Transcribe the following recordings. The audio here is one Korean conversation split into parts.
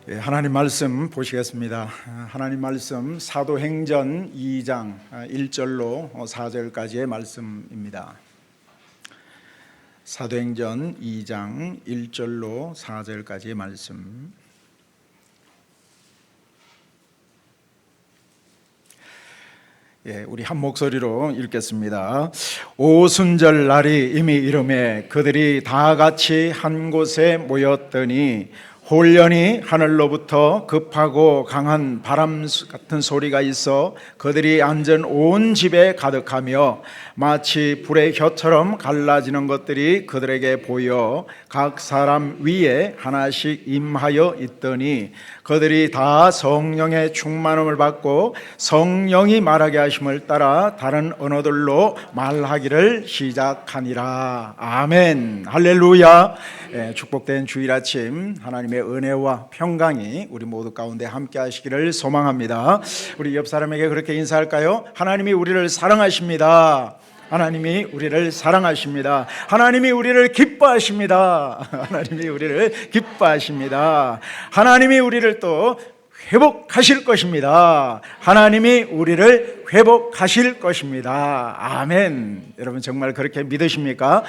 하나님 말씀 보시겠습니다. 하나님 말씀 사도행전 2장 1절로 4절까지의 말씀입니다. 사도행전 2장 1절로 4절까지의 말씀. 우리 한 목소리로 읽겠습니다. 오순절 날이 이미 이르매 그들이 다 같이 한 곳에 모였더니 홀련히 하늘로부터 급하고 강한 바람 같은 소리가 있어 그들이 앉은 온 집에 가득하며 마치 불의 혀처럼 갈라지는 것들이 그들에게 보여 각 사람 위에 하나씩 임하여 있더니 그들이 다 성령의 충만함을 받고 성령이 말하게 하심을 따라 다른 언어들로 말하기를 시작하니라. 아멘. 할렐루야. 축복된 주일 아침 하나님의 은혜와 평강이 우리 모두 가운데 함께 하시기를 소망합니다. 우리 옆 사람에게 그렇게 인사할까요? 하나님이 우리를 사랑하십니다. 하나님이 우리를 사랑하십니다. 하나님이 우리를 기뻐하십니다. 하나님이 우리를 기뻐하십니다. 하나님이 우리를 또 회복하실 것입니다. 하나님이 우리를 회복하실 것입니다. 아멘. 여러분 정말 그렇게 믿으십니까?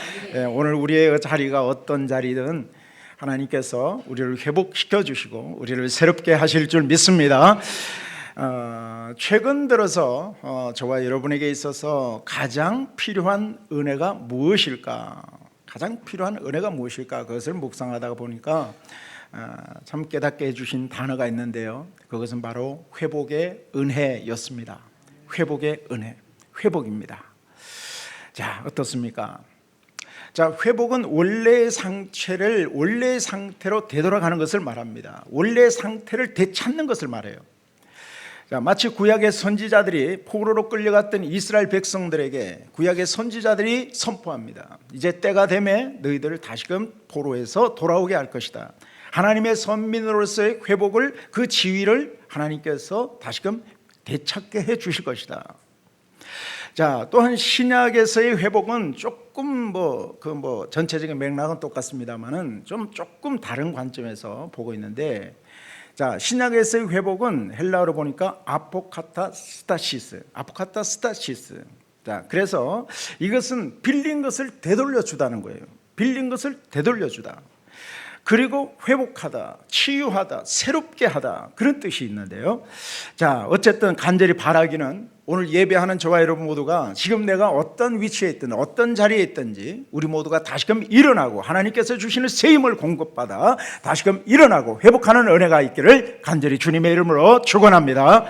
오늘 우리의 자리가 어떤 자리든 하나님께서 우리를 회복시켜 주시고 우리를 새롭게 하실 줄 믿습니다. 최근 들어서 저와 여러분에게 있어서 가장 필요한 은혜가 무엇일까? 가장 필요한 은혜가 무엇일까? 그것을 묵상하다가 보니까 참 깨닫게 해주신 단어가 있는데요, 그것은 바로 회복의 은혜였습니다. 회복의 은혜, 회복입니다. 자, 어떻습니까? 자, 회복은 원래의 상태를 원래의 상태로 되돌아가는 것을 말합니다. 원래의 상태를 되찾는 것을 말해요. 자, 마치 구약의 선지자들이 포로로 끌려갔던 이스라엘 백성들에게 구약의 선지자들이 선포합니다. 이제 때가 되매 너희들을 다시금 포로에서 돌아오게 할 것이다. 하나님의 선민으로서의 회복을, 그 지위를 하나님께서 다시금 되찾게 해 주실 것이다. 자, 또한 신약에서의 회복은 조금 전체적인 맥락은 똑같습니다만은 조금 다른 관점에서 보고 있는데, 자, 신약에서의 회복은 헬라어로 보니까 아포카타스타시스. 자, 그래서 이것은 빌린 것을 되돌려 주다는 거예요. 빌린 것을 되돌려 주다. 그리고 회복하다, 치유하다, 새롭게 하다, 그런 뜻이 있는데요. 자, 어쨌든 간절히 바라기는 오늘 예배하는 저와 여러분 모두가 지금 내가 어떤 위치에 있든 어떤 자리에 있든지 우리 모두가 다시금 일어나고 하나님께서 주시는 새 힘을 공급받아 다시금 일어나고 회복하는 은혜가 있기를 간절히 주님의 이름으로 축원합니다.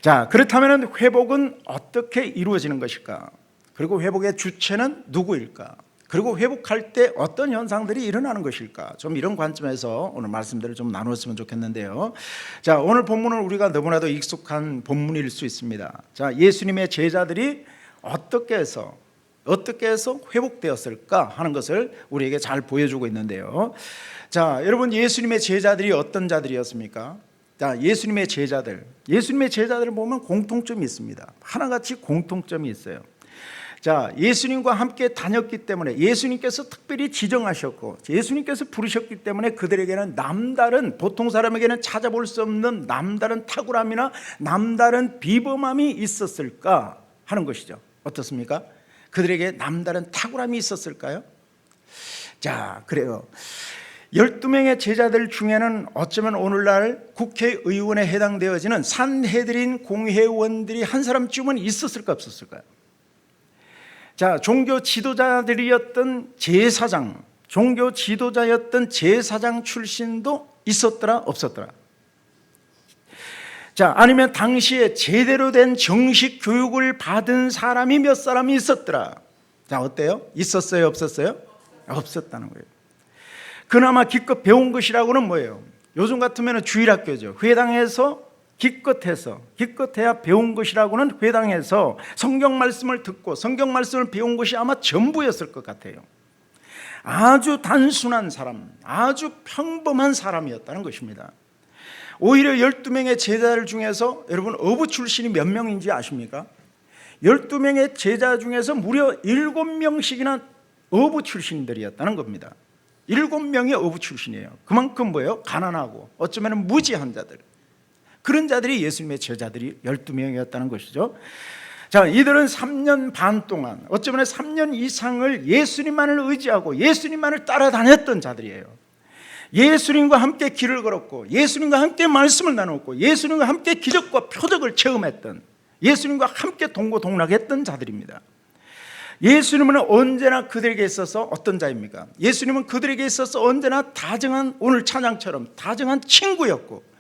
자, 그렇다면 회복은 어떻게 이루어지는 것일까? 그리고 회복의 주체는 누구일까? 그리고 회복할 때 어떤 현상들이 일어나는 것일까? 좀 이런 관점에서 오늘 말씀들을 좀 나누었으면 좋겠는데요. 자, 오늘 본문은 우리가 너무나도 익숙한 본문일 수 있습니다. 자, 예수님의 제자들이 어떻게 해서 회복되었을까 하는 것을 우리에게 잘 보여주고 있는데요. 자, 여러분, 예수님의 제자들이 어떤 자들이었습니까? 자, 예수님의 제자들을 보면 공통점이 있습니다. 하나같이 공통점이 있어요. 자, 예수님과 함께 다녔기 때문에, 예수님께서 특별히 지정하셨고 예수님께서 부르셨기 때문에 그들에게는 남다른, 보통 사람에게는 찾아볼 수 없는 남다른 탁월함이나 남다른 비범함이 있었을까 하는 것이죠. 어떻습니까? 그들에게 남다른 탁월함이 있었을까요? 자, 그래요. 12명의 제자들 중에는 어쩌면 오늘날 국회의원에 해당되어지는 산헤드린 공회원들이 한 사람쯤은 있었을까 없었을까요? 자, 종교 지도자였던 제사장 출신도 있었더라 없었더라? 자, 아니면 당시에 제대로 된 정식 교육을 받은 사람이 몇 사람이 있었더라? 자, 어때요? 있었어요 없었어요? 없었다는 거예요. 그나마 기껏 배운 것이라고는 뭐예요? 요즘 같으면 주일학교죠. 회당에서 기껏해야 배운 것이라고는 회당에서 성경 말씀을 듣고 성경 말씀을 배운 것이 아마 전부였을 것 같아요. 아주 단순한 사람, 아주 평범한 사람이었다는 것입니다. 오히려 12명의 제자들 중에서 여러분 어부 출신이 몇 명인지 아십니까? 12명의 제자 중에서 무려 7명씩이나 어부 출신들이었다는 겁니다. 7명의 어부 출신이에요. 그만큼 뭐예요? 가난하고 어쩌면 무지한 자들, 그런 자들이 예수님의 제자들이 12명이었다는 것이죠. 자, 이들은 3년 반 동안, 어쩌면 3년 이상을 예수님만을 의지하고 예수님만을 따라다녔던 자들이에요. 예수님과 함께 길을 걸었고 예수님과 함께 말씀을 나눴고 예수님과 함께 기적과 표적을 체험했던, 예수님과 함께 동고동락했던 자들입니다. 예수님은 언제나 그들에게 있어서 어떤 자입니까? 예수님은 그들에게 있어서 언제나 다정한, 오늘 찬양처럼 다정한 친구였고,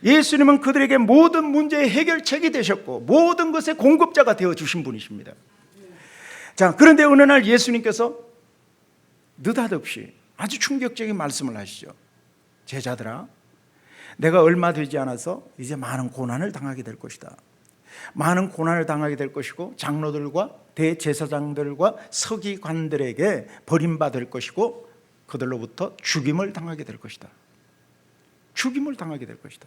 예수님은 그들에게 모든 문제의 해결책이 되셨고 모든 것의 공급자가 되어주신 분이십니다. 자, 그런데 어느 날 예수님께서 느닷없이 아주 충격적인 말씀을 하시죠. 제자들아, 내가 얼마 되지 않아서 이제 많은 고난을 당하게 될 것이다. 많은 고난을 당하게 될 것이고 장로들과 대제사장들과 서기관들에게 버림받을 것이고 그들로부터 죽임을 당하게 될 것이다. 죽임을 당하게 될 것이다.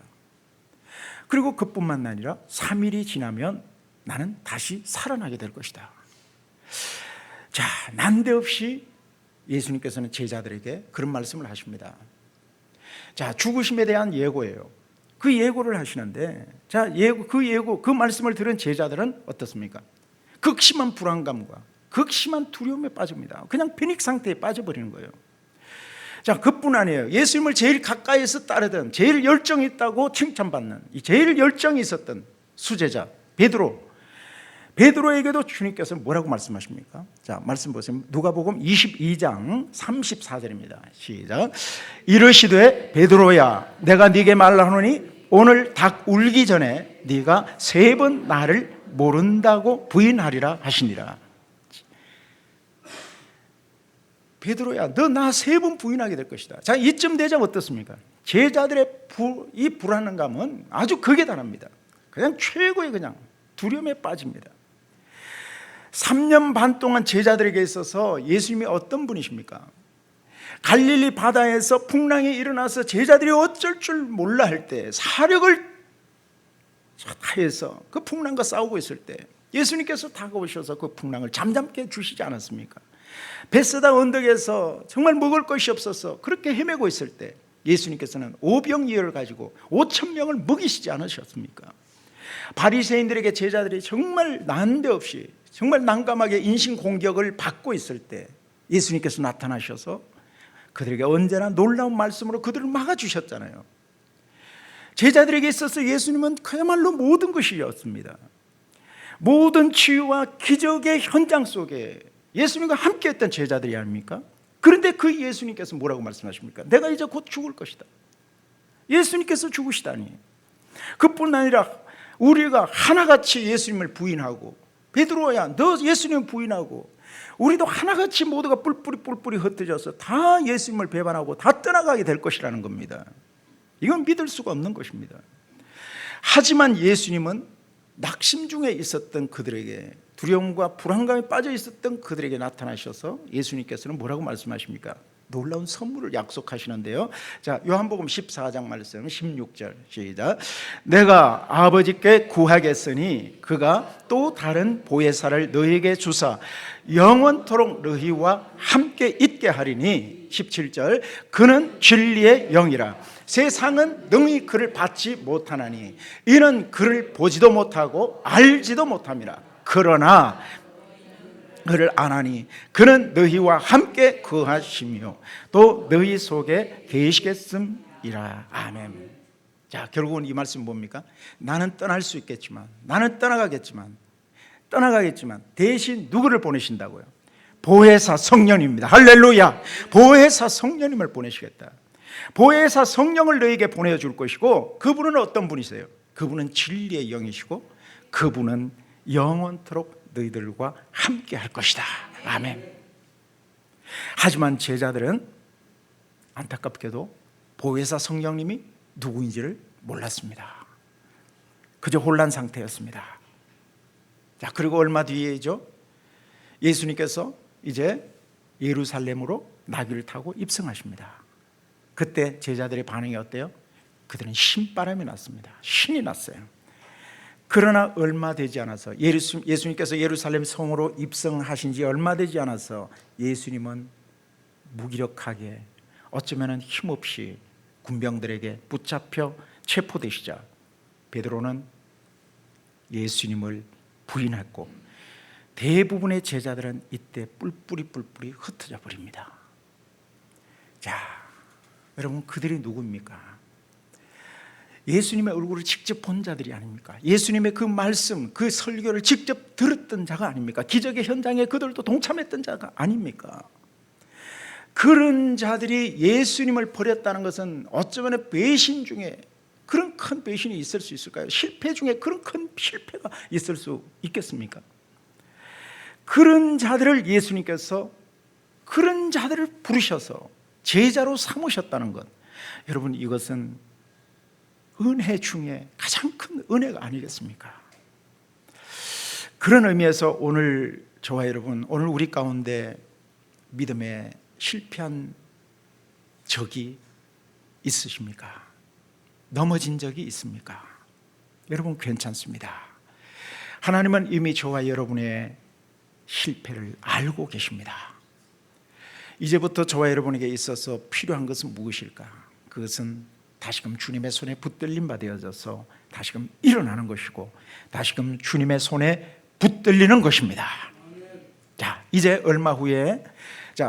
그리고 그뿐만 아니라 3일이 지나면 나는 다시 살아나게 될 것이다. 자, 난데없이 예수님께서는 제자들에게 그런 말씀을 하십니다. 자, 죽으심에 대한 예고예요. 그 예고를 하시는데, 자, 그 말씀을 들은 제자들은 어떻습니까? 극심한 불안감과 극심한 두려움에 빠집니다. 그냥 패닉 상태에 빠져버리는 거예요. 자, 그뿐 아니에요. 예수님을 제일 가까이에서 따르던, 제일 열정이 있다고 칭찬받는, 제일 열정이 있었던 수제자 베드로에게도 주님께서 뭐라고 말씀하십니까? 자, 말씀 보세요. 누가복음 22장 34절입니다. 시작. 이르시되 베드로야, 내가 네게 말하노니 오늘 닭 울기 전에 네가 3번 나를 모른다고 부인하리라 하시니라. 베드로야, 너 나 3번 부인하게 될 것이다. 자, 이쯤 되자면 어떻습니까? 제자들의 이 불안감은 아주 극에 달합니다. 그냥 최고의 그냥 두려움에 빠집니다. 3년 반 동안 제자들에게 있어서 예수님이 어떤 분이십니까? 갈릴리 바다에서 풍랑이 일어나서 제자들이 어쩔 줄 몰라 할 때, 사력을 다해서 그 풍랑과 싸우고 있을 때 예수님께서 다가오셔서 그 풍랑을 잠잠케 해주시지 않았습니까? 베세다 언덕에서 정말 먹을 것이 없어서 그렇게 헤매고 있을 때 예수님께서는 오병이어를 가지고 5,000명을 먹이시지 않으셨습니까? 바리새인들에게 제자들이 정말 난데없이 정말 난감하게 인신공격을 받고 있을 때 예수님께서 나타나셔서 그들에게 언제나 놀라운 말씀으로 그들을 막아주셨잖아요. 제자들에게 있어서 예수님은 그야말로 모든 것이었습니다. 모든 치유와 기적의 현장 속에 예수님과 함께했던 제자들이 아닙니까? 그런데 그 예수님께서 뭐라고 말씀하십니까? 내가 이제 곧 죽을 것이다. 예수님께서 죽으시다니. 그뿐 아니라 우리가 하나같이 예수님을 부인하고, 베드로야 너 예수님을 부인하고, 우리도 하나같이 모두가 뿔뿔이 흩어져서 다 예수님을 배반하고 다 떠나가게 될 것이라는 겁니다. 이건 믿을 수가 없는 것입니다. 하지만 예수님은 낙심 중에 있었던 그들에게, 두려움과 불안감에 빠져 있었던 그들에게 나타나셔서 예수님께서는 뭐라고 말씀하십니까? 놀라운 선물을 약속하시는데요. 자, 요한복음 14장 말씀 16절 시작. 내가 아버지께 구하겠으니 그가 또 다른 보혜사를 너희에게 주사 영원토록 너희와 함께 있게 하리니 17절 그는 진리의 영이라. 세상은 능히 그를 받지 못하나니 이는 그를 보지도 못하고 알지도 못함이라. 그러나 그를 아나니 그는 너희와 함께 거하시며 또 너희 속에 계시겠음이라. 아멘. 자, 결국은 이 말씀 뭡니까? 나는 떠날 수 있겠지만, 나는 떠나가겠지만 대신 누구를 보내신다고요? 보혜사 성령입니다. 할렐루야. 보혜사 성령님을 보내시겠다. 보혜사 성령을 너에게 보내줄 것이고, 그분은 어떤 분이세요? 그분은 진리의 영이시고 그분은 영원토록 너희들과 함께 할 것이다. 아멘. 하지만 제자들은 안타깝게도 보혜사 성령님이 누구인지를 몰랐습니다. 그저 혼란 상태였습니다. 자, 그리고 얼마 뒤에죠, 예수님께서 이제 예루살렘으로 나귀를 타고 입성하십니다. 그때 제자들의 반응이 어때요? 그들은 신바람이 났습니다. 신이 났어요. 그러나 얼마 되지 않아서 예수님께서 예루살렘 성으로 입성하신 지 얼마 되지 않아서 예수님은 무기력하게 어쩌면 힘없이 군병들에게 붙잡혀 체포되시자 베드로는 예수님을 부인했고 대부분의 제자들은 이때 뿔뿔이 흩어져 버립니다. 자, 여러분 그들이 누구입니까? 예수님의 얼굴을 직접 본 자들이 아닙니까? 예수님의 그 말씀, 그 설교를 직접 들었던 자가 아닙니까? 기적의 현장에 그들도 동참했던 자가 아닙니까? 그런 자들이 예수님을 버렸다는 것은 어쩌면 배신 중에 그런 큰 배신이 있을 수 있을까요? 실패 중에 그런 큰 실패가 있을 수 있겠습니까? 그런 자들을 예수님께서 그런 자들을 부르셔서 제자로 삼으셨다는 것, 여러분 이것은 은혜 중에 가장 큰 은혜가 아니겠습니까? 그런 의미에서 오늘 저와 여러분, 오늘 우리 가운데 믿음에 실패한 적이 있으십니까? 넘어진 적이 있습니까? 여러분 괜찮습니다. 하나님은 이미 저와 여러분의 실패를 알고 계십니다. 이제부터 저와 여러분에게 있어서 필요한 것은 무엇일까? 그것은 다시금 주님의 손에 붙들림 받아져서 다시금 일어나는 것이고 다시금 주님의 손에 붙들리는 것입니다. 자, 이제 얼마 후에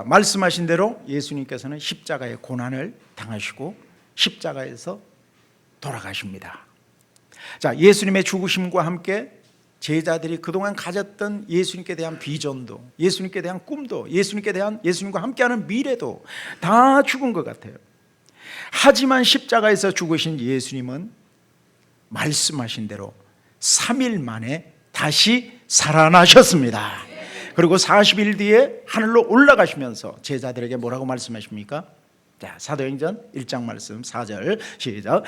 말씀하신 대로 예수님께서는 십자가의 고난을 당하시고 십자가에서 돌아가십니다. 자, 예수님의 죽으심과 함께 제자들이 그동안 가졌던 예수님께 대한 비전도, 예수님께 대한 꿈도, 예수님과 함께하는 미래도 다 죽은 것 같아요. 하지만 십자가에서 죽으신 예수님은 말씀하신 대로 3일 만에 다시 살아나셨습니다. 그리고 40일 뒤에 하늘로 올라가시면서 제자들에게 뭐라고 말씀하십니까? 자, 사도행전 1장 말씀 4절 시작.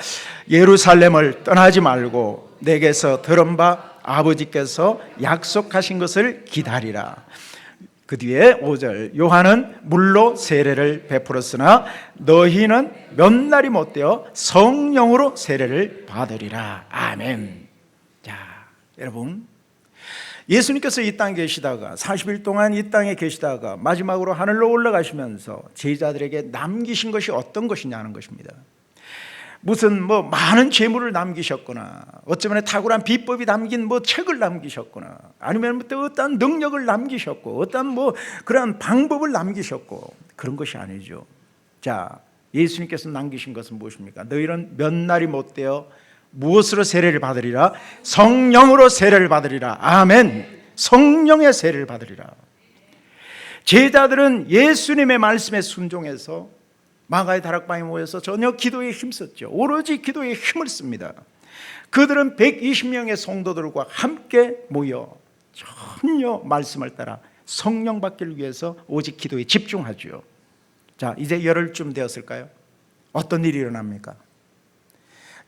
예루살렘을 떠나지 말고 내게서 들은 바 아버지께서 약속하신 것을 기다리라. 그 뒤에 5절, 요한은 물로 세례를 베풀었으나 너희는 몇 날이 못되어 성령으로 세례를 받으리라. 아멘. 자, 여러분 예수님께서 이 땅에 계시다가 40일 동안 이 땅에 계시다가 마지막으로 하늘로 올라가시면서 제자들에게 남기신 것이 어떤 것이냐는 것입니다. 무슨 많은 재물을 남기셨거나 어쩌면 탁월한 비법이 담긴 책을 남기셨거나 아니면 어떤 능력을 남기셨고 어떤 그런 방법을 남기셨고 그런 것이 아니죠. 자, 예수님께서 남기신 것은 무엇입니까? 너희는 몇 날이 못되어 무엇으로 세례를 받으리라? 성령으로 세례를 받으리라. 아멘. 성령의 세례를 받으리라. 제자들은 예수님의 말씀에 순종해서 마가의 다락방에 모여서 전혀 기도에 힘썼죠. 오로지 기도에 힘을 씁니다. 그들은 120명의 성도들과 함께 모여 전혀 말씀을 따라 성령 받기를 위해서 오직 기도에 집중하죠. 자, 이제 열흘쯤 되었을까요? 어떤 일이 일어납니까?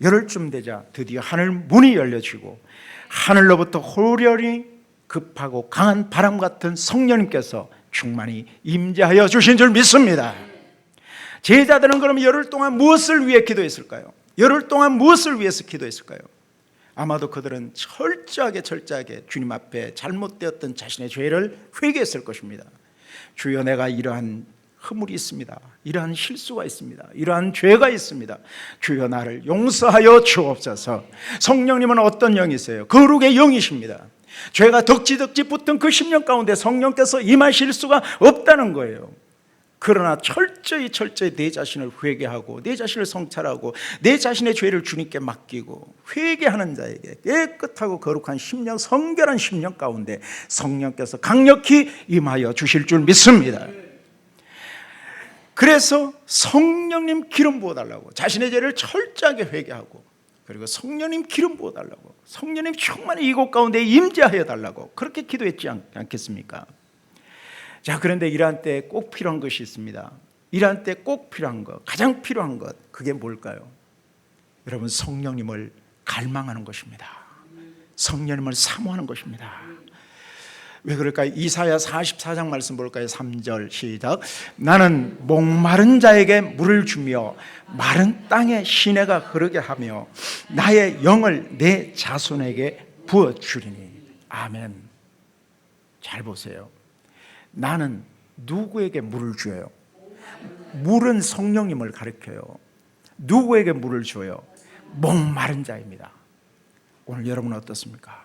열흘쯤 되자 드디어 하늘 문이 열려지고 하늘로부터 호련히 급하고 강한 바람 같은 성령님께서 충만히 임재하여 주신 줄 믿습니다. 제자들은 그럼 열흘 동안 무엇을 위해 기도했을까요? 열흘 동안 무엇을 위해서 기도했을까요? 아마도 그들은 철저하게 주님 앞에 잘못되었던 자신의 죄를 회개했을 것입니다. 주여, 내가 이러한 허물이 있습니다. 이러한 실수가 있습니다. 이러한 죄가 있습니다. 주여, 나를 용서하여 주옵소서. 성령님은 어떤 영이세요? 거룩의 영이십니다. 죄가 덕지덕지 붙은 그 10년 가운데 성령께서 임하실 수가 없다는 거예요. 그러나 철저히 내 자신을 회개하고 내 자신을 성찰하고 내 자신의 죄를 주님께 맡기고 회개하는 자에게 깨끗하고 거룩한 심령, 성결한 심령 가운데 성령께서 강력히 임하여 주실 줄 믿습니다. 그래서 성령님 기름 부어달라고, 자신의 죄를 철저하게 회개하고, 그리고 성령님 기름 부어달라고, 성령님 충만히 이곳 가운데 임재하여 달라고 그렇게 기도했지 않겠습니까? 자, 그런데 이러한 때 꼭 필요한 것이 있습니다. 이러한 때 꼭 필요한 것, 가장 필요한 것, 그게 뭘까요? 여러분, 성령님을 갈망하는 것입니다. 성령님을 사모하는 것입니다. 왜 그럴까요? 이사야 44장 말씀 볼까요? 3절 시작. 나는 목마른 자에게 물을 주며 마른 땅에 시내가 흐르게 하며 나의 영을 내 자손에게 부어주리니. 아멘. 잘 보세요. 나는 누구에게 물을 줘요? 물은 성령님을 가리켜요. 누구에게 물을 줘요? 목마른 자입니다. 오늘 여러분은 어떻습니까?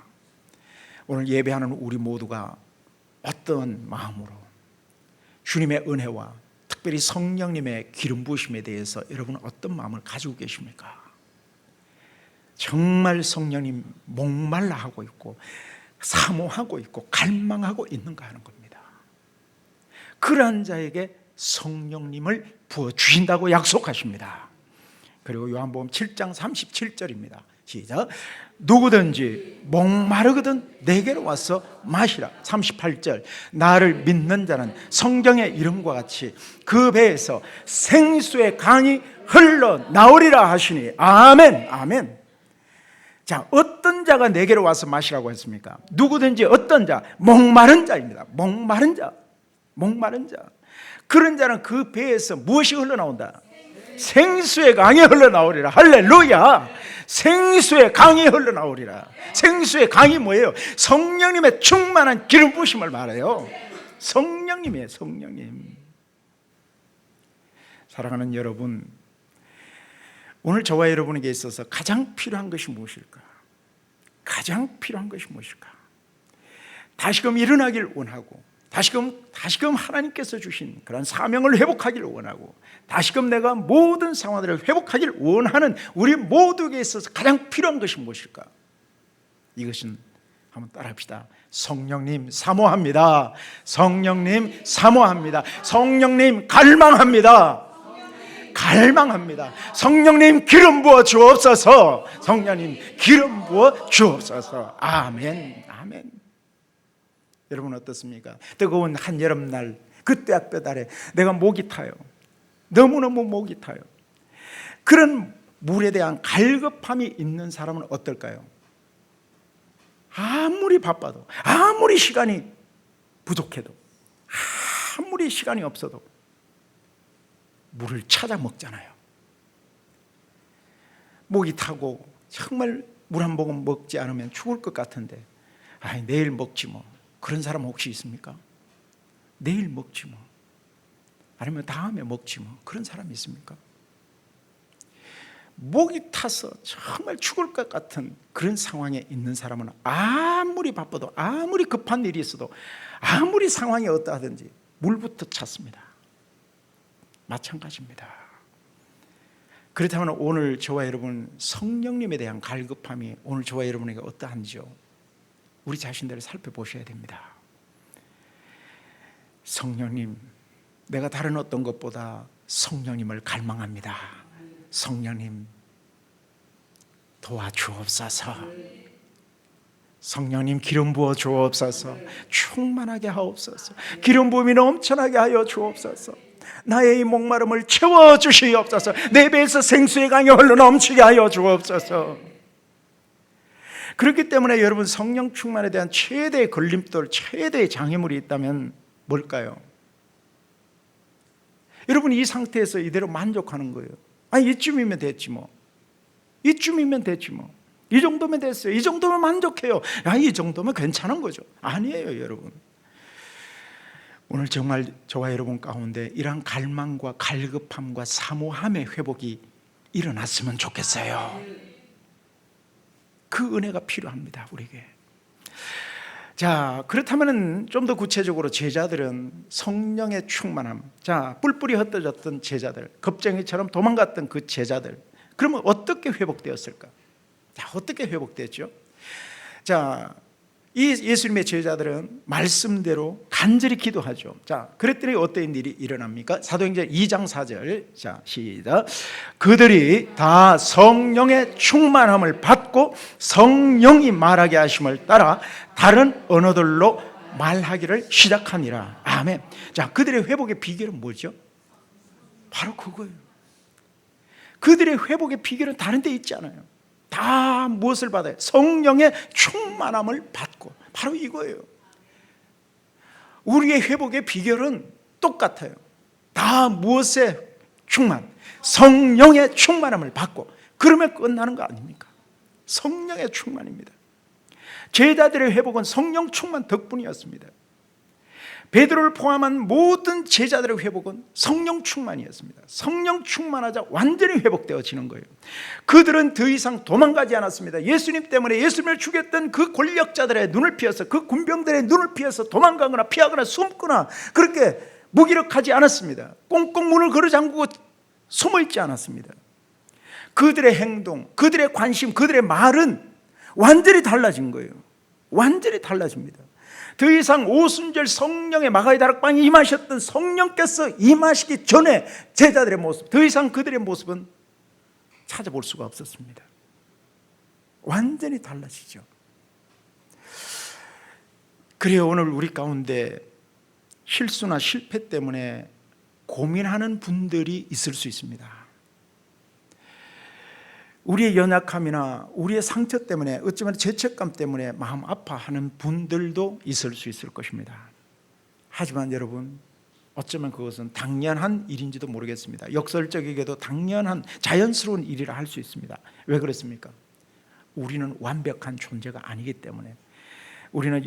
오늘 예배하는 우리 모두가 어떤 마음으로 주님의 은혜와 특별히 성령님의 기름 부으심에 대해서 여러분은 어떤 마음을 가지고 계십니까? 정말 성령님 목말라 하고 있고 사모하고 있고 갈망하고 있는가 하는 겁니다. 그러한 자에게 성령님을 부어주신다고 약속하십니다. 그리고 요한복음 7장 37절입니다. 시작. 누구든지 목마르거든 내게로 와서 마시라. 38절. 나를 믿는 자는 성경의 이름과 같이 그 배에서 생수의 강이 흘러나오리라 하시니. 아멘. 아멘. 자, 어떤 자가 내게로 와서 마시라고 했습니까? 누구든지 어떤 자, 목마른 자입니다. 목마른 자. 목마른 자. 그런 자는 그 배에서 무엇이 흘러나온다? 생수의 강이 흘러나오리라. 할렐루야. 생수의 강이 흘러나오리라. 생수의 강이 뭐예요? 성령님의 충만한 기름 부으심을 말해요. 성령님이에요. 성령님. 사랑하는 여러분, 오늘 저와 여러분에게 있어서 가장 필요한 것이 무엇일까? 가장 필요한 것이 무엇일까? 다시금 일어나길 원하고 다시금 하나님께서 주신 그런 사명을 회복하기를 원하고 다시금 내가 모든 상황들을 회복하기를 원하는 우리 모두에게 있어서 가장 필요한 것이 무엇일까? 이것은 한번 따라합시다. 성령님 사모합니다. 성령님 사모합니다. 성령님 갈망합니다. 갈망합니다. 성령님 기름 부어 주옵소서. 성령님 기름 부어 주옵소서. 아멘. 아멘. 여러분 어떻습니까? 뜨거운 한여름날 그 떼약볕 아래 내가 목이 타요. 너무너무 목이 타요. 그런 물에 대한 갈급함이 있는 사람은 어떨까요? 아무리 바빠도, 아무리 시간이 부족해도, 아무리 시간이 없어도 물을 찾아 먹잖아요. 목이 타고 정말 물 한 모금 먹지 않으면 죽을 것 같은데 내일 먹지 뭐. 그런 사람 혹시 있습니까? 내일 먹지 뭐. 아니면 다음에 먹지 뭐. 그런 사람이 있습니까? 목이 타서 정말 죽을 것 같은 그런 상황에 있는 사람은 아무리 바빠도 아무리 급한 일이 있어도 아무리 상황이 어떠하든지 물부터 찾습니다. 마찬가지입니다. 그렇다면 오늘 저와 여러분 성령님에 대한 갈급함이 오늘 저와 여러분에게 어떠한지요? 우리 자신들을 살펴보셔야 됩니다. 성령님, 내가 다른 어떤 것보다 성령님을 갈망합니다. 성령님 도와주옵소서. 성령님 기름 부어 주옵소서. 충만하게 하옵소서. 기름 부음이 넘쳐나게 하여 주옵소서. 나의 이 목마름을 채워주시옵소서. 내 배에서 생수의 강이 흘러넘치게 하여 주옵소서. 그렇기 때문에 여러분 성령 충만에 대한 최대의 걸림돌, 최대의 장애물이 있다면 뭘까요? 여러분 이 상태에서 이대로 만족하는 거예요. 이쯤이면 됐지 뭐. 이쯤이면 됐지 뭐. 이 정도면 됐어요. 이 정도면 만족해요. 이 정도면 괜찮은 거죠. 아니에요, 여러분. 오늘 정말 저와 여러분 가운데 이러한 갈망과 갈급함과 사모함의 회복이 일어났으면 좋겠어요. 그 은혜가 필요합니다, 우리에게. 자, 그렇다면 좀 더 구체적으로 제자들은 성령의 충만함, 자, 뿔뿔이 흩어졌던 제자들, 겁쟁이처럼 도망갔던 그 제자들, 그러면 어떻게 회복되었을까? 자, 어떻게 회복됐죠? 자, 이 예수님의 제자들은 말씀대로 간절히 기도하죠. 자, 그랬더니 어떤 일이 일어납니까? 사도행전 2장 4절. 자, 시작. 그들이 다 성령의 충만함을 받고 성령이 말하게 하심을 따라 다른 언어들로 말하기를 시작하니라. 아멘. 자, 그들의 회복의 비결은 뭐죠? 바로 그거예요. 그들의 회복의 비결은 다른 데 있지 않아요. 다 무엇을 받아요? 성령의 충만함을 받고. 바로 이거예요. 우리의 회복의 비결은 똑같아요. 다 무엇의 충만? 성령의 충만함을 받고. 그러면 끝나는 거 아닙니까? 성령의 충만입니다. 제자들의 회복은 성령 충만 덕분이었습니다. 베드로를 포함한 모든 제자들의 회복은 성령 충만이었습니다. 성령 충만하자 완전히 회복되어지는 거예요. 그들은 더 이상 도망가지 않았습니다. 예수님 때문에 예수님을 죽였던 그 권력자들의 눈을 피해서, 그 군병들의 눈을 피해서 도망가거나 피하거나 숨거나 그렇게 무기력하지 않았습니다. 꽁꽁 문을 걸어 잠그고 숨어있지 않았습니다. 그들의 행동, 그들의 관심, 그들의 말은 완전히 달라진 거예요. 완전히 달라집니다. 더 이상 오순절 성령의 마가의 다락방에 임하셨던 성령께서 임하시기 전에 제자들의 모습, 더 이상 그들의 모습은 찾아볼 수가 없었습니다. 완전히 달라지죠. 그래요, 오늘 우리 가운데 실수나 실패 때문에 고민하는 분들이 있을 수 있습니다. 우리의 연약함이나 우리의 상처 때문에, 어쩌면 죄책감 때문에 마음 아파하는 분들도 있을 수 있을 것입니다. 하지만 여러분, 어쩌면 그것은 당연한 일인지도 모르겠습니다. 역설적이게도 당연한 자연스러운 일이라 할 수 있습니다. 왜 그렇습니까? 우리는 완벽한 존재가 아니기 때문에, 우리는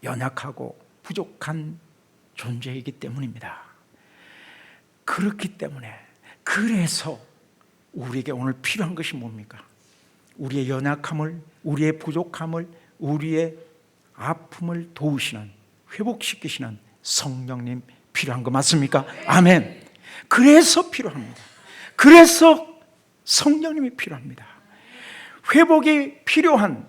연약하고 부족한 존재이기 때문입니다. 그렇기 때문에, 그래서 우리에게 오늘 필요한 것이 뭡니까? 우리의 연약함을, 우리의 부족함을, 우리의 아픔을 도우시는, 회복시키시는 성령님 필요한 거 맞습니까? 아멘. 그래서 필요합니다. 그래서 성령님이 필요합니다. 회복이 필요한,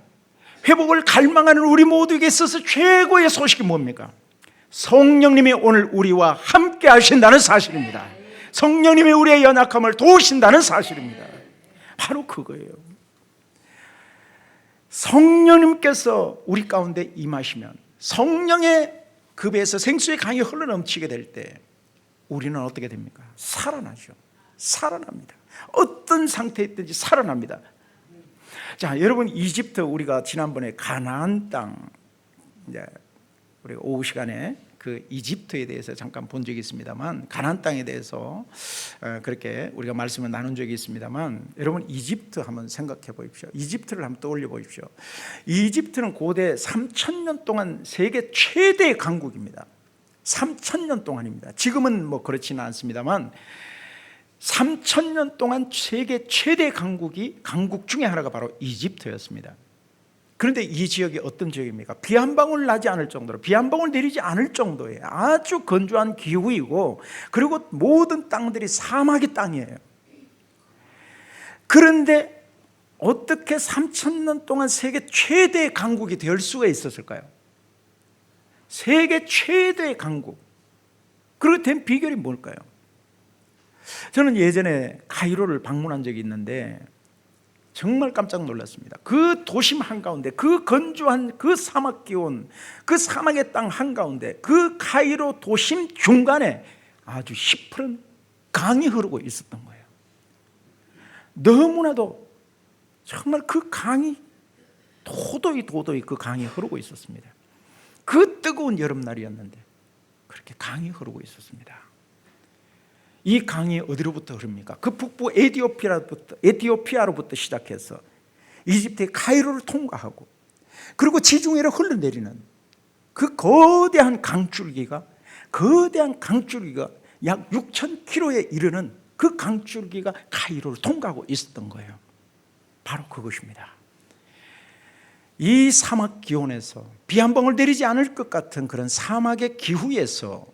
회복을 갈망하는 우리 모두에게 있어서 최고의 소식이 뭡니까? 성령님이 오늘 우리와 함께 하신다는 사실입니다. 성령님이 우리의 연약함을 도우신다는 사실입니다. 바로 그거예요. 성령님께서 우리 가운데 임하시면, 성령의 급에서 생수의 강이 흘러넘치게 될 때 우리는 어떻게 됩니까? 살아나죠. 살아납니다. 어떤 상태에 있든지 살아납니다. 자, 여러분, 이집트, 우리가 지난번에 가나안 땅, 이제 우리가 오후 시간에 그 이집트에 대해서 잠깐 본 적이 있습니다만, 가나안 땅에 대해서 그렇게 우리가 말씀을 나눈 적이 있습니다만, 여러분, 이집트 한번 생각해 보십시오. 이집트를 한번 떠올려 보십시오. 이집트는 고대 3,000년 동안 세계 최대 강국입니다. 3,000년 동안입니다. 지금은 뭐 그렇지는 않습니다만 3,000년 동안 세계 최대 강국 중에 하나가 바로 이집트였습니다. 그런데 이 지역이 어떤 지역입니까? 비 한 방울 나지 않을 정도로, 비 한 방울 내리지 않을 정도의 아주 건조한 기후이고, 그리고 모든 땅들이 사막의 땅이에요. 그런데 어떻게 3,000년 동안 세계 최대의 강국이 될 수가 있었을까요? 세계 최대의 강국. 그렇게 된 비결이 뭘까요? 저는 예전에 카이로를 방문한 적이 있는데 정말 깜짝 놀랐습니다. 그 도심 한가운데, 그 건조한 그 사막 기온, 그 사막의 땅 한가운데, 그 카이로 도심 중간에 아주 시퍼런 강이 흐르고 있었던 거예요. 너무나도 정말 그 강이 도도히 그 강이 흐르고 있었습니다. 그 뜨거운 여름날이었는데 그렇게 강이 흐르고 있었습니다. 이 강이 어디로부터 흐릅니까? 그 북부 에티오피아로부터 시작해서 이집트의 카이로를 통과하고, 그리고 지중해를 흘러내리는 그 거대한 강줄기가 약 6,000km에 이르는 그 강줄기가 카이로를 통과하고 있었던 거예요. 바로 그것입니다. 이 사막 기온에서, 비 한 방울 내리지 않을 것 같은 그런 사막의 기후에서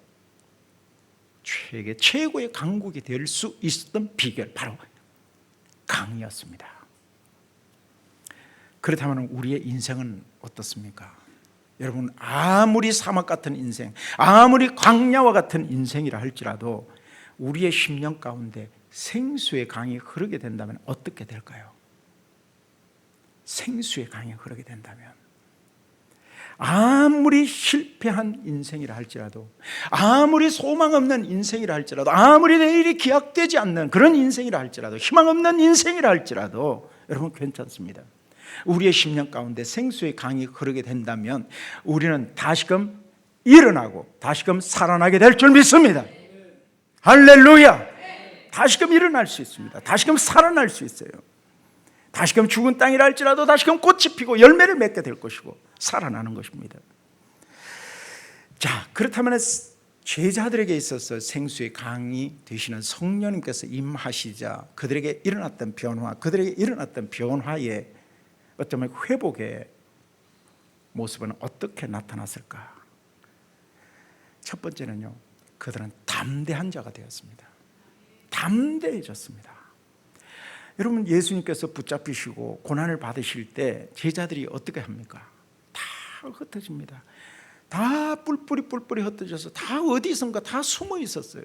세계 최고의 강국이 될 수 있었던 비결, 바로 강이었습니다. 그렇다면 우리의 인생은 어떻습니까? 여러분, 아무리 사막 같은 인생, 아무리 광야와 같은 인생이라 할지라도 우리의 심령 가운데 생수의 강이 흐르게 된다면 어떻게 될까요? 생수의 강이 흐르게 된다면, 아무리 실패한 인생이라 할지라도, 아무리 소망 없는 인생이라 할지라도, 아무리 내일이 기약되지 않는 그런 인생이라 할지라도, 희망 없는 인생이라 할지라도 여러분 괜찮습니다. 우리의 심령 가운데 생수의 강이 흐르게 된다면 우리는 다시금 일어나고 다시금 살아나게 될 줄 믿습니다. 할렐루야. 다시금 일어날 수 있습니다. 다시금 살아날 수 있어요. 다시금 죽은 땅이라 할지라도 다시금 꽃이 피고 열매를 맺게 될 것이고 살아나는 것입니다. 자, 그렇다면 제자들에게 있어서 생수의 강이 되시는 성령님께서 임하시자 그들에게 일어났던 변화, 그들에게 일어났던 변화의 어쩌면 회복의 모습은 어떻게 나타났을까? 첫 번째는요, 그들은 담대한 자가 되었습니다. 담대해졌습니다. 여러분, 예수님께서 붙잡히시고 고난을 받으실 때 제자들이 어떻게 합니까? 다 흩어집니다. 다 뿔뿔이 흩어져서 다 어디선가 다 숨어 있었어요.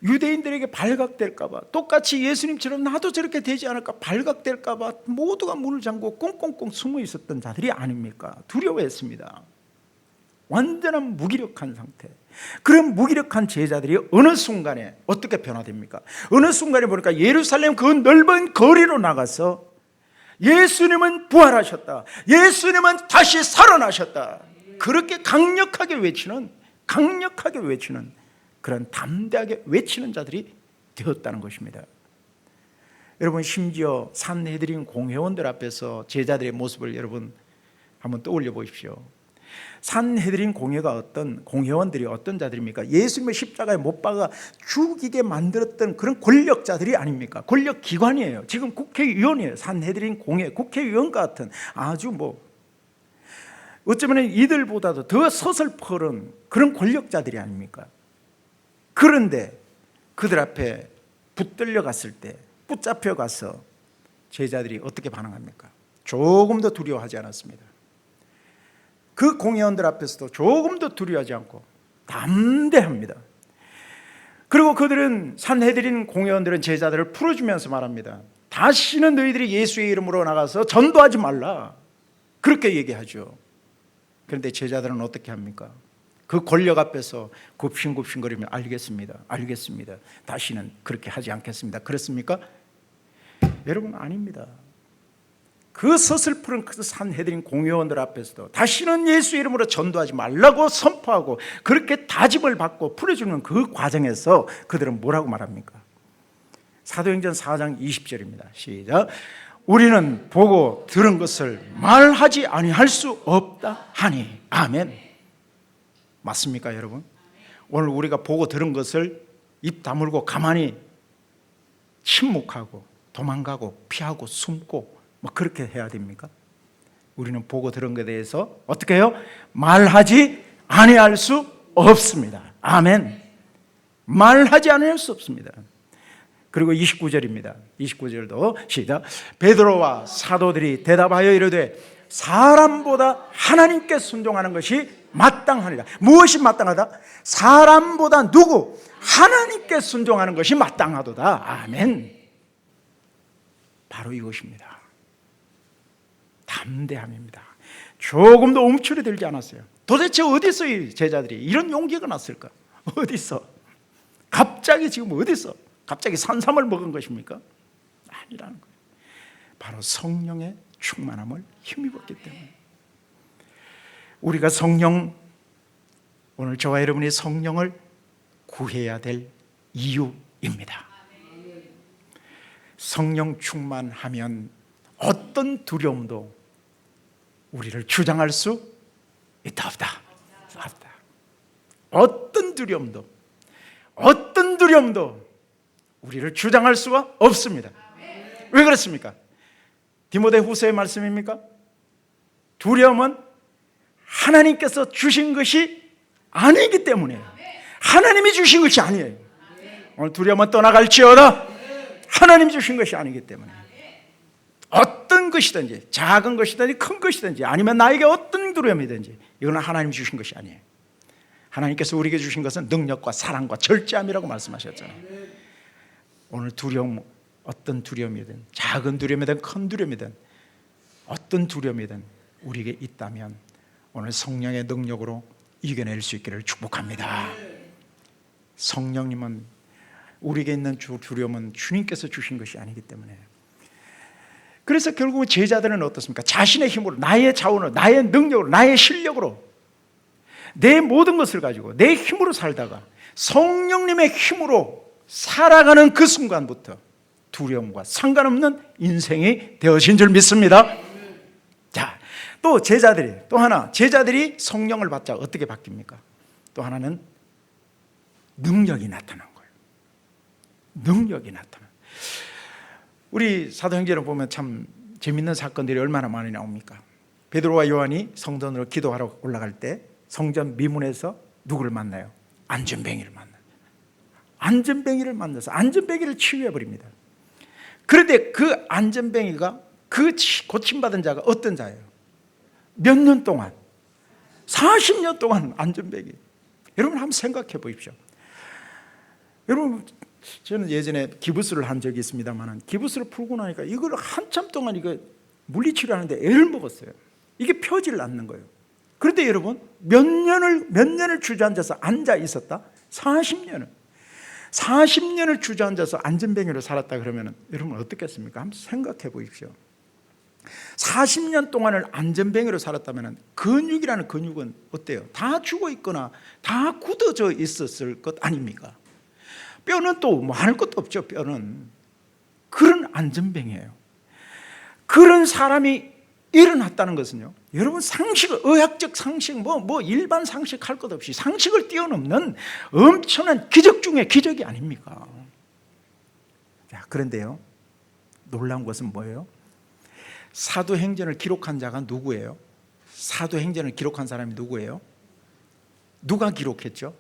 유대인들에게 발각될까 봐, 똑같이 예수님처럼 나도 저렇게 되지 않을까 발각될까 봐 모두가 문을 잠그고 꽁꽁꽁 숨어 있었던 자들이 아닙니까? 두려워했습니다. 완전한 무기력한 상태. 그런 무기력한 제자들이 어느 순간에 어떻게 변화됩니까? 어느 순간에 보니까 예루살렘 그 넓은 거리로 나가서 예수님은 부활하셨다, 예수님은 다시 살아나셨다, 그렇게 강력하게 외치는 그런 담대하게 외치는 자들이 되었다는 것입니다. 여러분, 심지어 산헤드린 공회원들 앞에서 제자들의 모습을 여러분 한번 떠올려 보십시오. 산헤드린 공회원들이 어떤 자들입니까? 예수님의 십자가에 못 박아 죽이게 만들었던 그런 권력자들이 아닙니까? 권력기관이에요. 지금 국회의원이에요. 산헤드린 공회 국회의원과 같은 아주 어쩌면 이들보다도 더 서슬퍼른 그런 권력자들이 아닙니까? 그런데 그들 앞에 붙들려 갔을 때, 붙잡혀 가서 제자들이 어떻게 반응합니까? 조금도 두려워하지 않았습니다. 그 공회원들 앞에서도 조금도 두려워하지 않고 담대합니다. 그리고 그들은, 산헤드린 공회원들은 제자들을 풀어주면서 말합니다. 다시는 너희들이 예수의 이름으로 나가서 전도하지 말라, 그렇게 얘기하죠. 그런데 제자들은 어떻게 합니까? 그 권력 앞에서 굽신굽신거리며 알겠습니다, 다시는 그렇게 하지 않겠습니다. 그렇습니까? 여러분, 아닙니다. 그 서슬프른 그 산헤드린 공회원들 앞에서도 다시는 예수 이름으로 전도하지 말라고 선포하고 그렇게 다짐을 받고 풀어주는 그 과정에서 그들은 뭐라고 말합니까? 사도행전 4장 20절입니다. 시작. 우리는 보고 들은 것을 말하지 아니할 수 없다 하니. 아멘. 맞습니까, 여러분? 오늘 우리가 보고 들은 것을 입 다물고 가만히 침묵하고 도망가고 피하고 숨고 그렇게 해야 됩니까? 우리는 보고 들은 것에 대해서 어떻게 해요? 말하지 아니할 수 없습니다. 아멘. 말하지 아니할 수 없습니다. 그리고 29절입니다. 29절도 시작. 베드로와 사도들이 대답하여 이르되 사람보다 하나님께 순종하는 것이 마땅하니라. 무엇이 마땅하다? 사람보다 누구? 하나님께 순종하는 것이 마땅하도다. 아멘. 바로 이것입니다. 담대함입니다. 조금도 움츠려 들지 않았어요. 도대체 어디서 이 제자들이 이런 용기가 났을까? 어디서? 갑자기 지금 어디서? 갑자기 산삼을 먹은 것입니까? 아니라는 거예요. 바로 성령의 충만함을 힘입었기 때문에. 우리가 오늘 저와 여러분이 성령을 구해야 될 이유입니다. 성령 충만하면 어떤 두려움도 우리를 주장할 수 있다 없다? 없다. 어떤 두려움도 우리를 주장할 수가 없습니다. 왜 그렇습니까? 디모데후서의 말씀입니까? 두려움은 하나님께서 주신 것이 아니기 때문이에요. 하나님이 주신 것이 아니에요. 오늘 두려움은 떠나갈지어다. 하나님 주신 것이 아니기 때문에 어떤 것이든지 작은 것이든지 큰 것이든지 아니면 나에게 어떤 두려움이든지 이거는 하나님 주신 것이 아니에요. 하나님께서 우리에게 주신 것은 능력과 사랑과 절제함이라고 말씀하셨잖아요. 오늘 두려움, 어떤 두려움이든 작은 두려움이든 큰 두려움이든 어떤 두려움이든 우리에게 있다면 오늘 성령의 능력으로 이겨낼 수 있기를 축복합니다. 성령님은 우리에게 있는 두려움은 주님께서 주신 것이 아니기 때문에. 그래서 결국 제자들은 어떻습니까? 자신의 힘으로, 나의 자원으로, 나의 능력으로, 나의 실력으로, 내 모든 것을 가지고 내 힘으로 살다가 성령님의 힘으로 살아가는 그 순간부터 두려움과 상관없는 인생이 되어진 줄 믿습니다. 자, 또 제자들이, 또 하나, 제자들이 성령을 받자 어떻게 바뀝니까? 또 하나는 능력이 나타난 거예요. 능력이 나타난. 우리 사도행전을 보면 참 재밌는 사건들이 얼마나 많이 나옵니까? 베드로와 요한이 성전으로 기도하러 올라갈 때 성전 미문에서 누구를 만나요? 안전뱅이를 만나요. 안전뱅이를 만나서 안전뱅이를 치유해 버립니다. 그런데 그 안전뱅이가, 그 고침받은 자가 어떤 자예요? 몇 년 동안, 40년 동안 안전뱅이. 여러분 한번 생각해 보십시오. 여러분, 저는 예전에 기부스를 한 적이 있습니다만, 기부스를 풀고 나니까 이걸 한참 동안 이거 물리치료하는데 애를 먹었어요. 이게 펴지를 않는 거예요. 그런데 여러분, 몇 년을 주저앉아서 앉아 있었다? 40년을 주저앉아서 안전뱅이로 살았다 그러면 여러분 어떻겠습니까? 한번 생각해 보십시오. 40년 동안을 안전뱅이로 살았다면 근육이라는 근육은 어때요? 다 죽어 있거나 다 굳어져 있었을 것 아닙니까? 뼈는 또 뭐 할 것도 없죠. 뼈는. 그런 안전뱅이에요. 그런 사람이 일어났다는 것은요, 여러분 상식, 의학적 상식, 뭐 일반 상식 할 것 없이 상식을 뛰어넘는 엄청난 기적 중의 기적이 아닙니까? 자, 그런데요, 놀라운 것은 뭐예요? 사도행전을 기록한 자가 누구예요? 사도행전을 기록한 사람이 누구예요? 누가 기록했죠?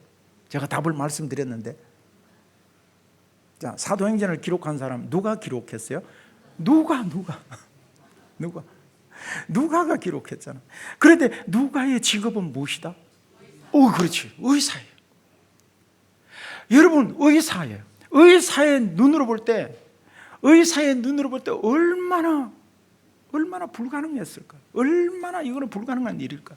제가 답을 말씀드렸는데, 자, 사도행전을 기록한 사람 누가 기록했어요? 누가가 기록했잖아. 그런데 누가의 직업은 무엇이다? 그렇지, 의사예요. 여러분, 의사예요. 의사의 눈으로 볼 때 얼마나 불가능했을까? 얼마나 이거는 불가능한 일일까?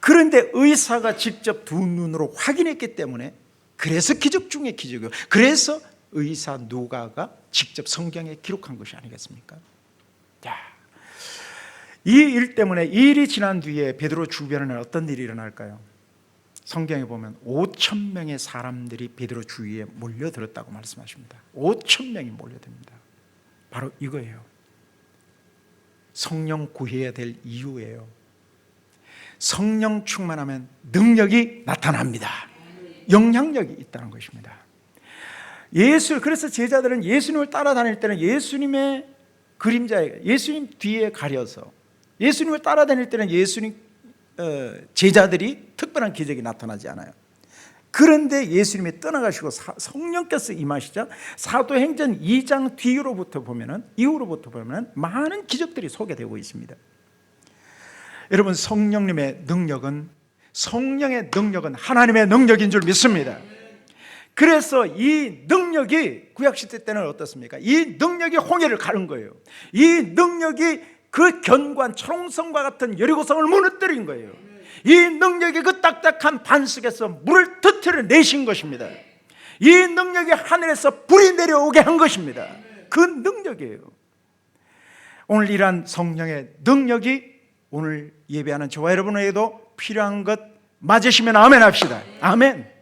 그런데 의사가 직접 두 눈으로 확인했기 때문에, 그래서 기적 중의 기적이에요. 그래서 의사 누가가 직접 성경에 기록한 것이 아니겠습니까? 자, 이 일 때문에, 이 일이 지난 뒤에 베드로 주변에는 어떤 일이 일어날까요? 성경에 보면 5,000명의 사람들이 베드로 주위에 몰려들었다고 말씀하십니다. 5,000명이 몰려듭니다. 바로 이거예요. 성령 구해야 될 이유예요. 성령 충만하면 능력이 나타납니다. 영향력이 있다는 것입니다. 그래서 제자들은 예수님을 따라다닐 때는 예수님의 그림자에, 예수님 뒤에 가려서, 예수님을 따라다닐 때는 예수님 제자들이 특별한 기적이 나타나지 않아요. 그런데 예수님이 떠나가시고 성령께서 임하시자 사도행전 2장 이후로부터 보면 많은 기적들이 소개되고 있습니다. 여러분, 성령의 능력은 하나님의 능력인 줄 믿습니다. 그래서 이 능력이 구약시대 때는 어떻습니까? 이 능력이 홍해를 가른 거예요. 이 능력이 그 견고한 초롱성과 같은 여리고성을 무너뜨린 거예요. 이 능력이 그 딱딱한 반 속에서 물을 터뜨려 내신 것입니다. 이 능력이 하늘에서 불이 내려오게 한 것입니다. 그 능력이에요. 오늘 이러한 성령의 능력이 오늘 예배하는 저와 여러분에게도 필요한 것 맞으시면 아멘 합시다. 아멘.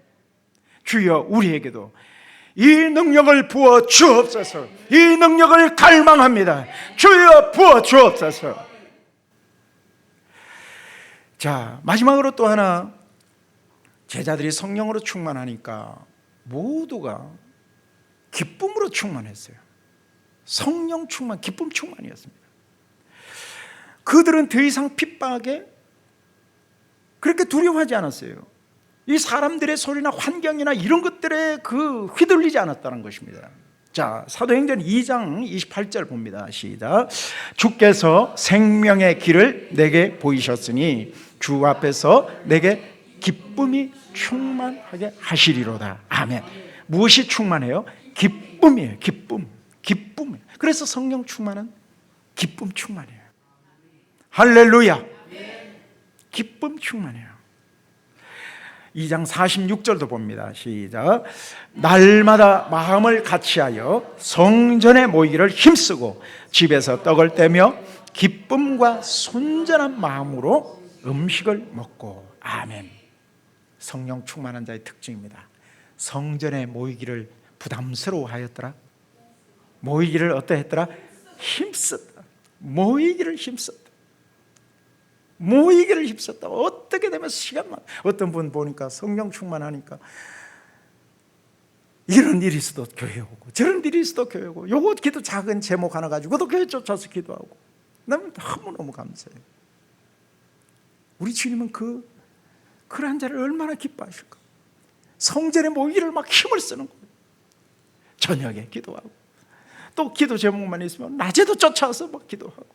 주여, 우리에게도 이 능력을 부어 주옵소서. 이 능력을 갈망합니다. 주여, 부어 주옵소서. 자, 마지막으로 또 하나, 제자들이 성령으로 충만하니까 모두가 기쁨으로 충만했어요. 성령 충만, 기쁨 충만이었습니다. 그들은 더 이상 핍박에 그렇게 두려워하지 않았어요. 이 사람들의 소리나 환경이나 이런 것들에 휘둘리지 않았다는 것입니다. 자, 사도행전 2장 28절 봅니다. 시작. 주께서 생명의 길을 내게 보이셨으니 주 앞에서 내게 기쁨이 충만하게 하시리로다. 아멘. 무엇이 충만해요? 기쁨이에요. 기쁨. 그래서 성령 충만은 기쁨 충만이에요. 할렐루야. 기쁨 충만해요. 2장 46절도 봅니다. 시작. 날마다 마음을 같이하여 성전에 모이기를 힘쓰고 집에서 떡을 떼며 기쁨과 순전한 마음으로 음식을 먹고. 아멘. 성령 충만한 자의 특징입니다. 성전에 모이기를 부담스러워하였더라. 모이기를 어떠했더라? 힘썼다. 모이기를 힘썼다. 모이기를 힘썼다. 어떻게 되면 시간만, 어떤 분 보니까 성령 충만하니까 이런 일이 있어도 교회 오고 저런 일이 있어도 교회 오고, 요거 기도 작은 제목 하나 가지고도 교회 쫓아서 기도하고. 나는 너무너무 감사해요. 우리 주님은 그러한 자를 얼마나 기뻐하실까. 성전에 모이기를 막 힘을 쓰는 거예요. 저녁에 기도하고, 또 기도 제목만 있으면 낮에도 쫓아와서 막 기도하고,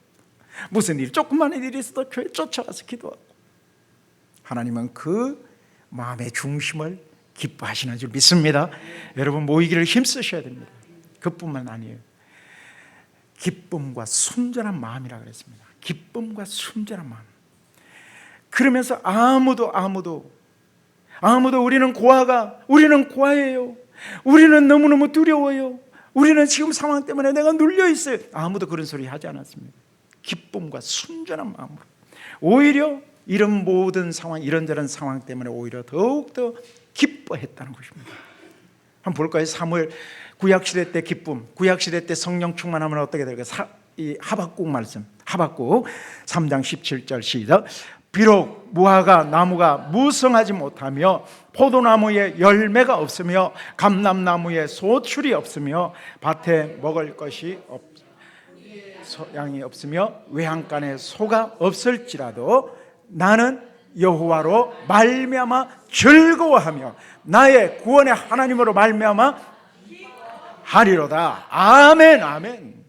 무슨 일, 조그만 일이 있어도 교회 쫓아와서 기도하고. 하나님은 그 마음의 중심을 기뻐하시는 줄 믿습니다. 여러분, 모이기를 힘쓰셔야 됩니다. 그뿐만 아니에요. 기쁨과 순전한 마음이라 그랬습니다. 기쁨과 순전한 마음. 그러면서 아무도 우리는 고아예요, 우리는 너무너무 두려워요, 우리는 지금 상황 때문에 내가 눌려 있어요, 아무도 그런 소리 하지 않았습니다. 기쁨과 순전한 마음으로, 오히려 이런 모든 상황, 이런저런 상황 때문에 오히려 더욱더 기뻐했다는 것입니다. 한번 볼까요? 사무엘, 구약시대 때 기쁨, 구약시대 때 성령 충만하면 어떻게 될까요? 이 하박국 말씀, 하박국 3장 17절 시작. 비록 무화과 나무가 무성하지 못하며 포도나무에 열매가 없으며 감람나무에 소출이 없으며 밭에 먹을 것이 양이 없으며 외양간에 소가 없을지라도 나는 여호와로 말미암아 즐거워하며 나의 구원의 하나님으로 말미암아 하리로다. 아멘, 아멘.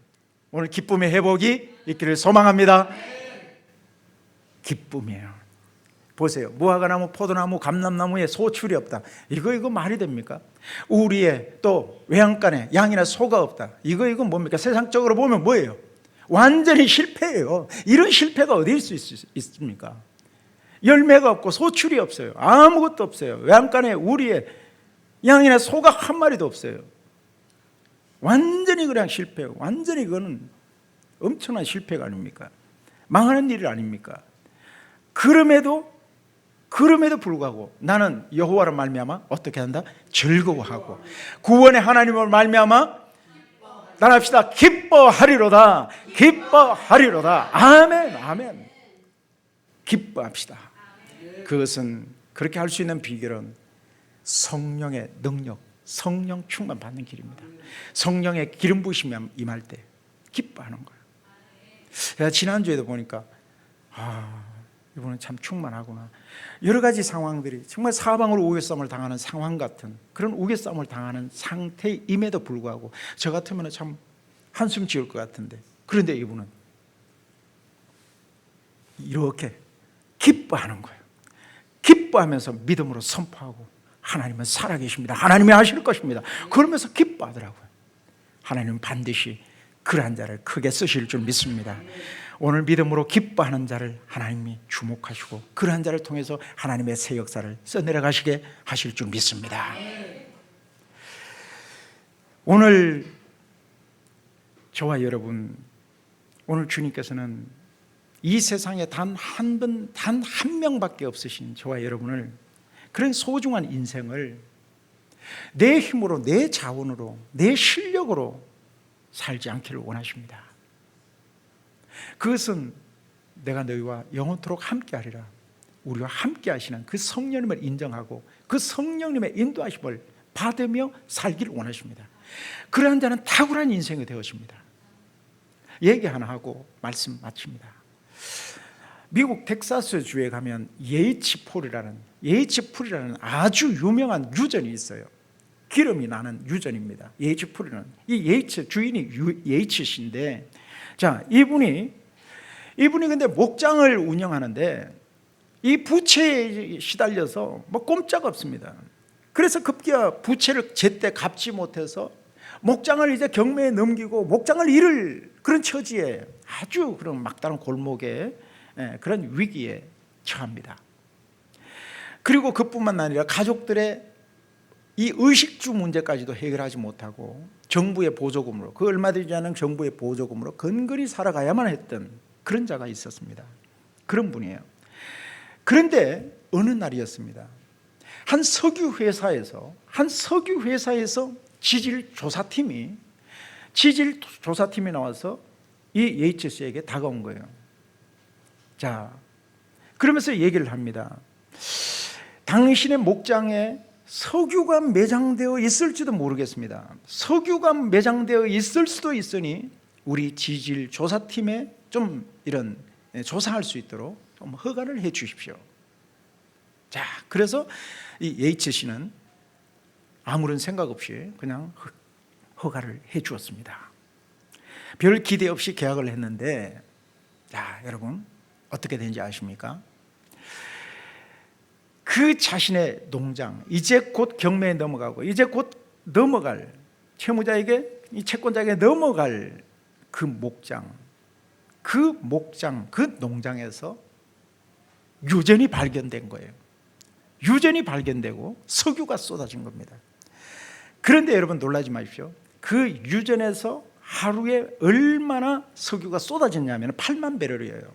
오늘 기쁨의 회복이 있기를 소망합니다. 기쁨이에요. 보세요. 무화과나무, 포도나무, 감람나무에 소출이 없다. 이거 말이 됩니까? 우리의 또 외양간에 양이나 소가 없다. 이거 뭡니까? 세상적으로 보면 뭐예요? 완전히 실패예요. 이런 실패가 어디 있을 수 있습니까? 열매가 없고 소출이 없어요. 아무것도 없어요. 외양간에 우리의 양이나 소가 한 마리도 없어요. 완전히 그냥 실패예요. 완전히 그거는 엄청난 실패가 아닙니까? 망하는 일 아닙니까? 그럼에도 불구하고 나는 여호와로 말미암아 어떻게 한다? 즐거워하고 구원의 하나님을 말미암아 따라합시다. 기뻐하리로다. 기뻐하리로다. 아멘, 아멘. 기뻐합시다. 그것은, 그렇게 할 수 있는 비결은 성령의 능력, 성령 충만 받는 길입니다. 성령의 기름 부으심이 임할 때 기뻐하는 거예요. 제가 지난주에도 보니까 이분은 참 충만하구나. 여러 가지 상황들이 정말 사방으로 우겨싸움을 당하는 상황 같은 그런 우겨싸움을 당하는 상태임에도 불구하고 저 같으면 참 한숨 지을 것 같은데, 그런데 이분은 이렇게 기뻐하는 거예요. 기뻐하면서 믿음으로 선포하고 하나님은 살아계십니다, 하나님이 하실 것입니다, 그러면서 기뻐하더라고요. 하나님은 반드시 그러한 자를 크게 쓰실 줄 믿습니다. 오늘 믿음으로 기뻐하는 자를 하나님이 주목하시고 그러한 자를 통해서 하나님의 새 역사를 써내려가시게 하실 줄 믿습니다. 오늘 저와 여러분, 오늘 주님께서는 이 세상에 단 한 명밖에 없으신 저와 여러분을, 그런 소중한 인생을 내 힘으로, 내 자원으로, 내 실력으로 살지 않기를 원하십니다. 그것은 내가 너희와 영원토록 함께하리라, 우리와 함께하시는 그 성령님을 인정하고 그 성령님의 인도하심을 받으며 살기를 원하십니다. 그러한 자는 탁월한 인생이 되어집니다. 얘기 하나 하고 말씀 마칩니다. 미국 텍사스 주에 가면 예이치풀이라는 아주 유명한 유전이 있어요. 기름이 나는 유전입니다. 예이치풀이는, 이 예이치 주인이 예이치신데, 자, 이분이 근데 목장을 운영하는데 이 부채에 시달려서 뭐 꼼짝 없습니다. 그래서 급기야 부채를 제때 갚지 못해서 목장을 이제 경매에 넘기고 목장을 잃을 그런 처지에, 아주 그런 막다른 골목에, 그런 위기에 처합니다. 그리고 그뿐만 아니라 가족들의 이 의식주 문제까지도 해결하지 못하고 정부의 보조금으로, 그 얼마 되지 않은 정부의 보조금으로 근근히 살아가야만 했던 그런 자가 있었습니다. 그런 분이에요. 그런데 어느 날이었습니다. 한 석유 회사에서 지질 조사팀이 나와서 이 예이치 씨에게 다가온 거예요. 자, 그러면서 얘기를 합니다. 당신의 목장에 석유가 매장되어 있을지도 모르겠습니다. 석유가 매장되어 있을 수도 있으니 우리 지질 조사팀에 좀 이런 조사할 수 있도록 좀 허가를 해 주십시오. 자, 그래서 이 H씨는 아무런 생각 없이 그냥 허가를 해 주었습니다. 별 기대 없이 계약을 했는데, 자, 여러분 어떻게 되는지 아십니까? 그 자신의 농장, 이제 곧 경매에 넘어가고 이제 곧 넘어갈, 채무자에게, 이 채권자에게 넘어갈 그 목장, 그 농장에서 유전이 발견된 거예요. 유전이 발견되고 석유가 쏟아진 겁니다. 그런데 여러분 놀라지 마십시오. 그 유전에서 하루에 얼마나 석유가 쏟아졌냐면 8만 배럴이에요.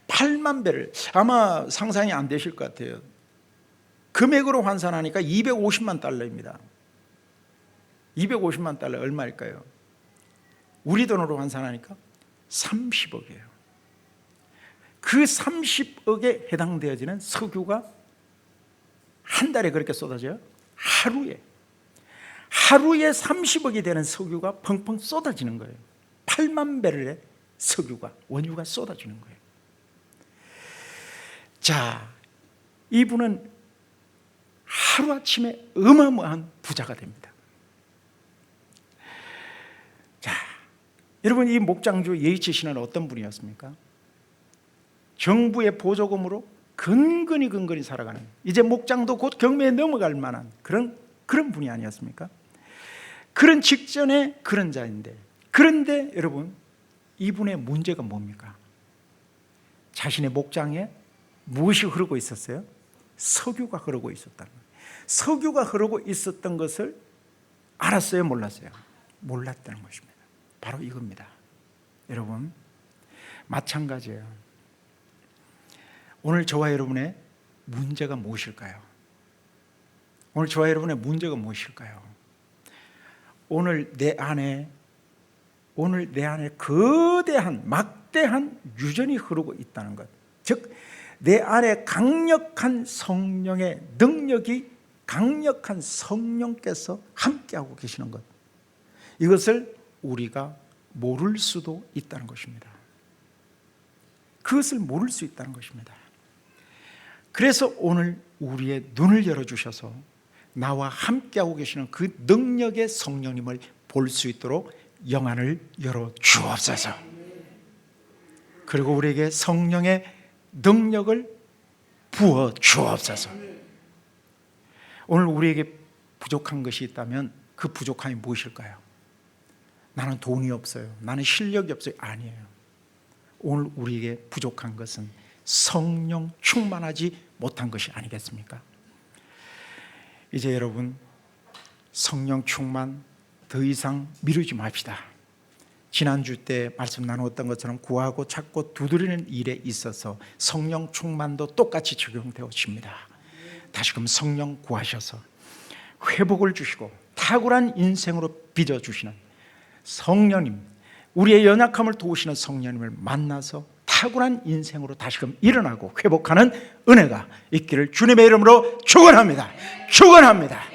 8만 배럴. 아마 상상이 안 되실 것 같아요. 금액으로 환산하니까 250만 달러입니다. 250만 달러 얼마일까요? 우리 돈으로 환산하니까 30억이에요. 그 30억에 해당되어지는 석유가 한 달에 그렇게 쏟아져요? 하루에 30억이 되는 석유가 펑펑 쏟아지는 거예요. 8만 배럴의 석유가, 원유가 쏟아지는 거예요. 자, 이분은 하루아침에 어마어마한 부자가 됩니다. 자, 여러분 이 목장주 H씨는 어떤 분이었습니까? 정부의 보조금으로 근근히 살아가는, 이제 목장도 곧 경매에 넘어갈 만한 그런 분이 아니었습니까? 그런 직전에 그런 자인데, 그런데 여러분 이분의 문제가 뭡니까? 자신의 목장에 무엇이 흐르고 있었어요? 석유가 흐르고 있었다는 거예요. 석유가 흐르고 있었던 것을 알았어요? 몰랐어요? 몰랐다는 것입니다. 바로 이겁니다. 여러분 마찬가지예요. 오늘 저와 여러분의 문제가 무엇일까요? 오늘 저와 여러분의 문제가 무엇일까요? 오늘 내 안에 거대한 막대한 유전이 흐르고 있다는 것, 즉 내 안에 강력한 성령의 능력이, 강력한 성령께서 함께하고 계시는 것, 이것을 우리가 모를 수도 있다는 것입니다. 그것을 모를 수 있다는 것입니다. 그래서 오늘 우리의 눈을 열어주셔서 나와 함께하고 계시는 그 능력의 성령님을 볼 수 있도록 영안을 열어주옵소서. 그리고 우리에게 성령의 능력을 부어주옵소서. 오늘 우리에게 부족한 것이 있다면 그 부족함이 무엇일까요? 나는 돈이 없어요, 나는 실력이 없어요. 아니에요. 오늘 우리에게 부족한 것은 성령 충만하지 못한 것이 아니겠습니까? 이제 여러분 성령 충만 더 이상 미루지 맙시다. 지난주 때 말씀 나누었던 것처럼 구하고 찾고 두드리는 일에 있어서 성령 충만도 똑같이 적용되어집니다. 다시금 성령 구하셔서 회복을 주시고 탁월한 인생으로 빚어주시는 성령님, 우리의 연약함을 도우시는 성령님을 만나서 탁월한 인생으로 다시금 일어나고 회복하는 은혜가 있기를 주님의 이름으로 축원합니다. 축원합니다.